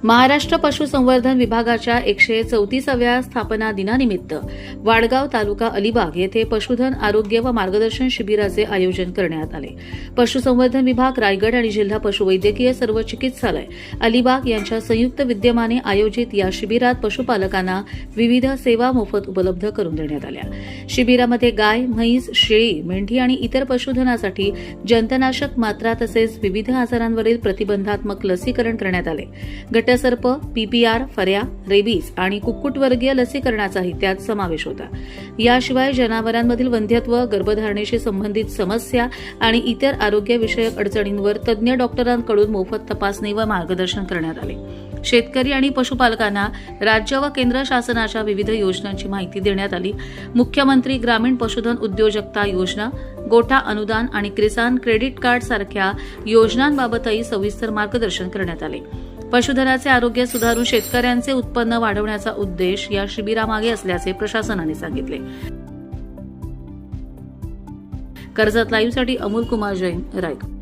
महाराष्ट्र पशुसंवर्धन विभागाच्या 134व्या स्थापना दिनानिमित्त वाडगाव तालुका अलिबाग येथे पशुधन आरोग्य व मार्गदर्शन शिबिराचे आयोजन करण्यात आले। पशुसंवर्धन विभाग रायगड आणि जिल्हा पशुवैद्यकीय सर्व चिकित्सालय अलिबाग यांच्या संयुक्त विद्यमाने आयोजित या शिबिरात पशुपालकांना विविध सेवा मोफत उपलब्ध करून देण्यात आल्या। शिबिरामध्ये गाय, म्हैस, शेळी, मेंढी आणि इतर पशुधनासाठी जंतनाशक मात्रा तसेच विविध आजारांवरील प्रतिबंधात्मक लसीकरण करण्यात आले। घटसर्प, पीपीआर, फऱ्या, रेबीज आणि कुक्कुटवर्गीय लसीकरणाचाही त्यात समावेश होता। याशिवाय जनावरांमधील वंध्यत्व, गर्भधारणेशी संबंधित समस्या आणि इतर आरोग्यविषयक अडचणींवर तज्ज्ञ डॉक्टरांकडून मोफत तपासणी व मार्गदर्शन करण्यात आले। शेतकरी आणि पशुपालकांना राज्य व केंद्र शासनाच्या विविध योजनांची माहिती देण्यात आली। मुख्यमंत्री ग्रामीण पशुधन उद्योजकता योजना, गोठा अनुदान आणि किसान क्रेडिट कार्ड सारख्या योजनांबाबतही सविस्तर मार्गदर्शन करण्यात आले। पशुधनाचे आरोग्य सुधारून शेतकऱ्यांचे उत्पन्न वाढवण्याचा उद्देश या शिबिरामागे असल्याचे प्रशासनाने सांगितले। कर्जत लाईव्हसाठी अमोल कुमार जैन, रायगड।